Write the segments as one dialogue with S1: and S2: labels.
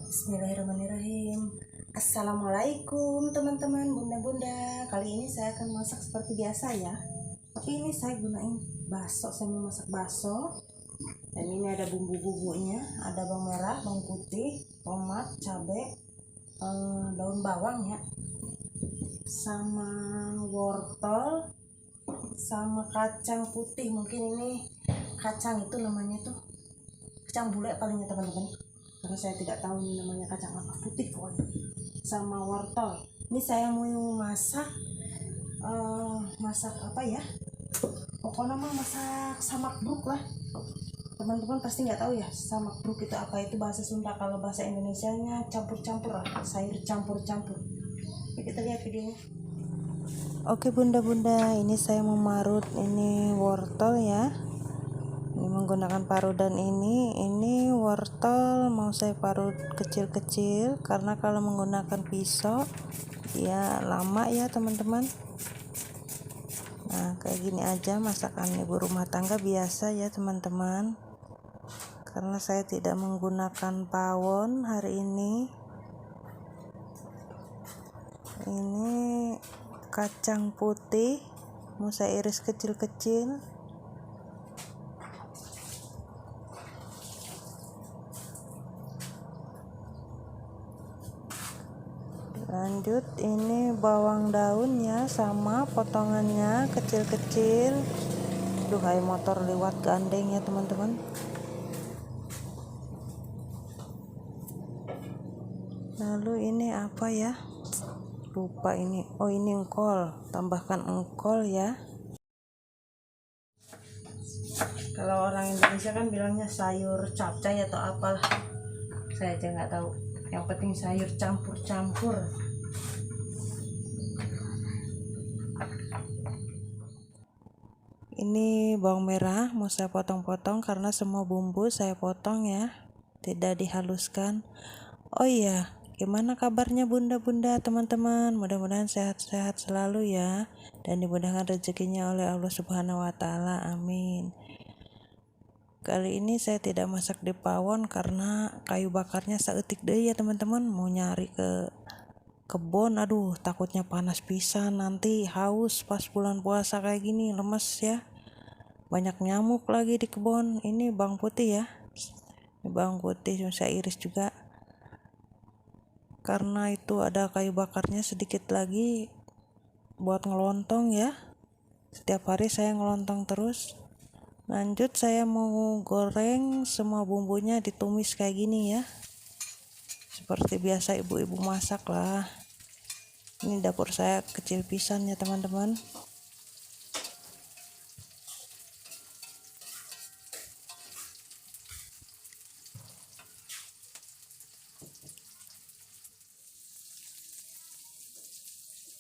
S1: Bismillahirrahmanirrahim. Assalamualaikum teman-teman, bunda-bunda. Kali ini saya akan masak seperti biasa ya. Tapi ini saya gunain bakso, saya mau masak bakso. Dan ini ada bumbu-bumbunya, ada bawang merah, bawang putih, tomat, cabai, daun bawang ya, sama wortel, sama kacang putih. Mungkin ini kacang itu namanya tuh kacang bule palingnya teman-teman, karena saya tidak tahu ini namanya kacang apa, putih pokoknya, sama wortel. Ini saya mau masak apa ya, pokoknya mah masak samak bruk lah. Teman-teman pasti nggak tahu ya samak bruk itu apa, itu bahasa Sunda. Kalau bahasa Indonesia nya campur-campur lah, sayur campur-campur. Oke, kita lihat videonya. Oke bunda-bunda, ini saya memarut ini wortel ya. Ini menggunakan parudan ini wortel mau saya parut kecil-kecil, karena kalau menggunakan pisau ya lama ya teman-teman. Nah kayak gini aja masakan ibu rumah tangga biasa ya teman-teman, karena saya tidak menggunakan pawon hari ini. Ini kacang putih mau saya iris kecil-kecil. Lanjut ini bawang daunnya sama potongannya kecil-kecil. Duh, hai motor lewat gandeng ya teman-teman. Lalu ini apa ya, lupa ini. Oh ini engkol, tambahkan engkol ya. Kalau orang Indonesia kan bilangnya sayur capcay atau apalah, saya aja nggak tahu. Yang penting sayur campur-campur. Ini bawang merah mau saya potong-potong, karena semua bumbu saya potong ya, tidak dihaluskan. Oh iya, gimana kabarnya bunda-bunda teman-teman? Mudah-mudahan sehat-sehat selalu ya, dan dimudahkan rezekinya oleh Allah Subhanahu wa taala. Amin. Kali ini saya tidak masak di pawon karena kayu bakarnya saeutik deui ya teman-teman. Mau nyari ke kebon, aduh takutnya panas pisan, nanti haus pas bulan puasa kayak gini, lemes ya. Banyak nyamuk lagi di kebon. Ini bawang putih ya. Ini bawang putih saya iris juga. Karena itu ada kayu bakarnya sedikit lagi buat ngelontong ya. Setiap hari saya ngelontong terus. Lanjut saya mau goreng semua bumbunya, ditumis kayak gini ya, seperti biasa ibu-ibu masak lah. Ini dapur saya kecil pisan ya teman-teman.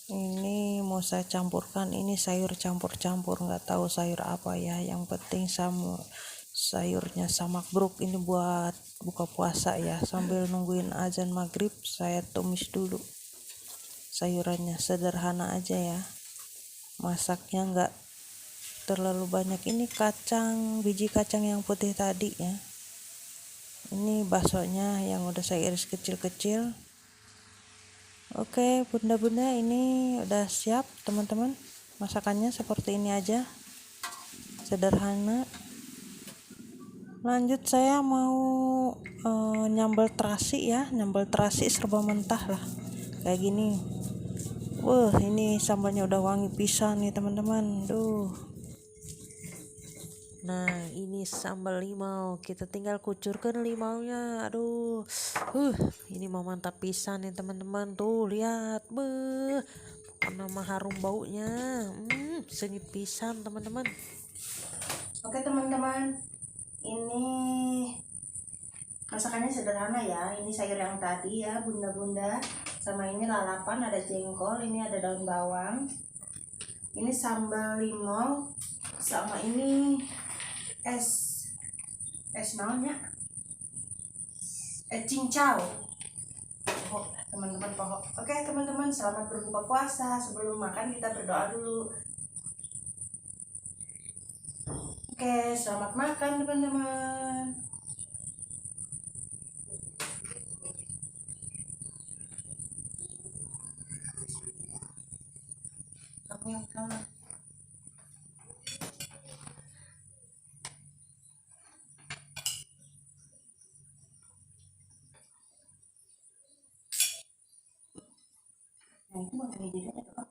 S1: Ini mau saya campurkan, ini sayur campur-campur, nggak tahu sayur apa ya, yang penting sama sayurnya samak bruk. Ini buat buka puasa ya, sambil nungguin azan maghrib saya tumis dulu. Sayurannya sederhana aja ya, masaknya nggak terlalu banyak. Ini kacang, biji kacang yang putih tadi ya. Ini baksonya yang udah saya iris kecil-kecil. Oke bunda-bunda, ini udah siap teman-teman. Masakannya seperti ini aja, sederhana. Lanjut saya mau nyambel terasi ya, nyambel terasi serba mentah lah kayak gini. Wah ini sambalnya udah wangi pisan nih teman-teman. Duh. Nah ini sambal limau, kita tinggal kucurkan limaunya. Aduh, ini mau mantap pisan nih teman-teman. Tuh lihat, beuh, nama harum baunya, sengit pisan teman-teman. Oke teman-teman, ini masakannya sederhana ya. Ini sayur yang tadi ya bunda-bunda, sama ini lalapan, ada jengkol, ini ada daun bawang, ini sambal limau, sama ini es naonnya, cincau. Teman-teman pohon. Oke teman-teman, selamat berbuka puasa. Sebelum makan kita berdoa dulu. Oke, selamat makan teman-teman. itu makan jadi apa?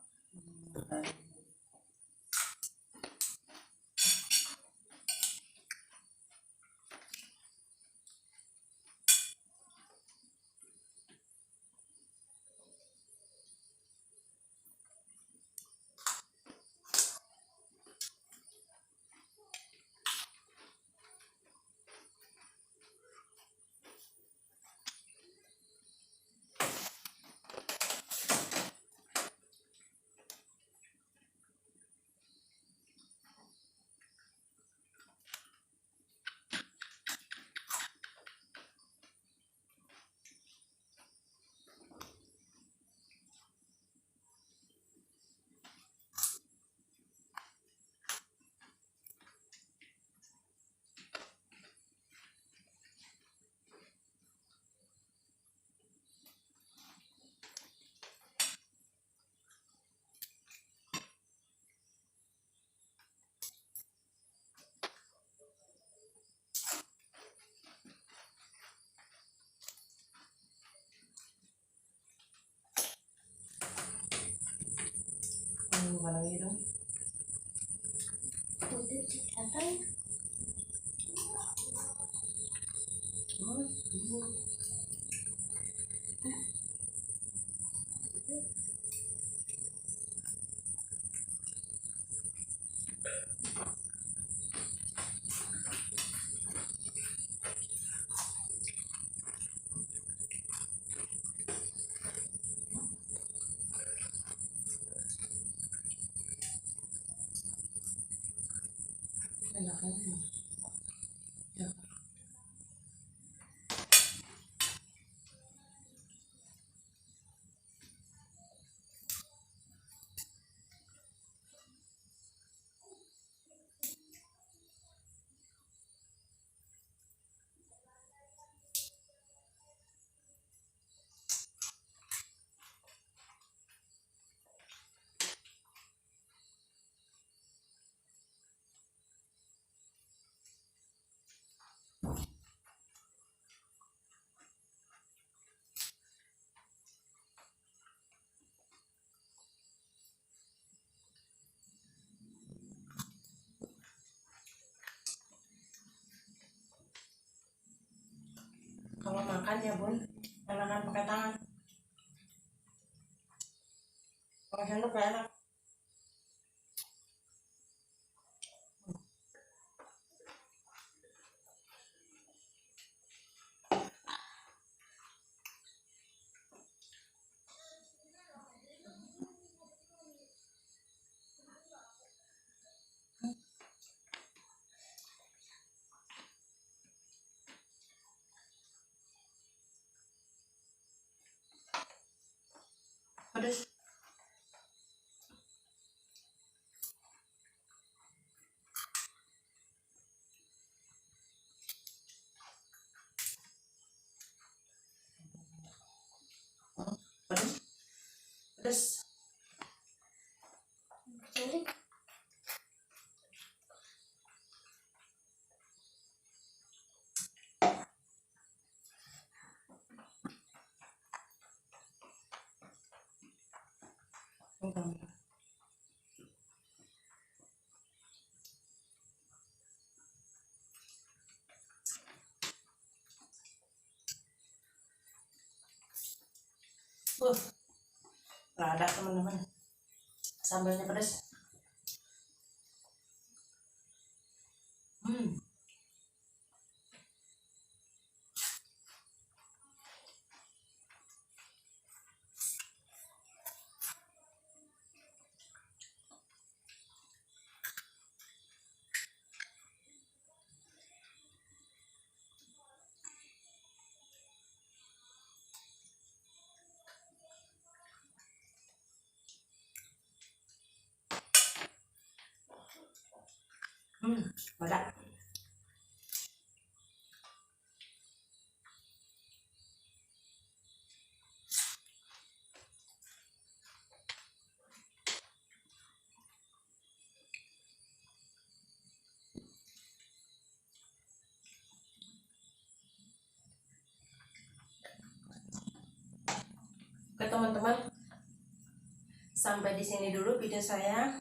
S1: Bukan lagi dong.
S2: Udah datang.
S1: Enak kan? Ya. Kalau makan ya bun, enakan pakai tangan. Pakai sendok gak enak. Pedes. Pedes. Pedes.
S2: Jadi
S1: Enggak. Nggak ada teman-teman. Sambalnya pedas. Hmm. Ada. Oke teman-teman, Sampai di sini dulu video saya.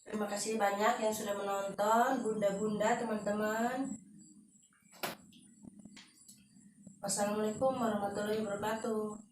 S1: Terima kasih banyak yang sudah menonton, bunda-bunda, teman-teman. Wassalamualaikum warahmatullahi wabarakatuh.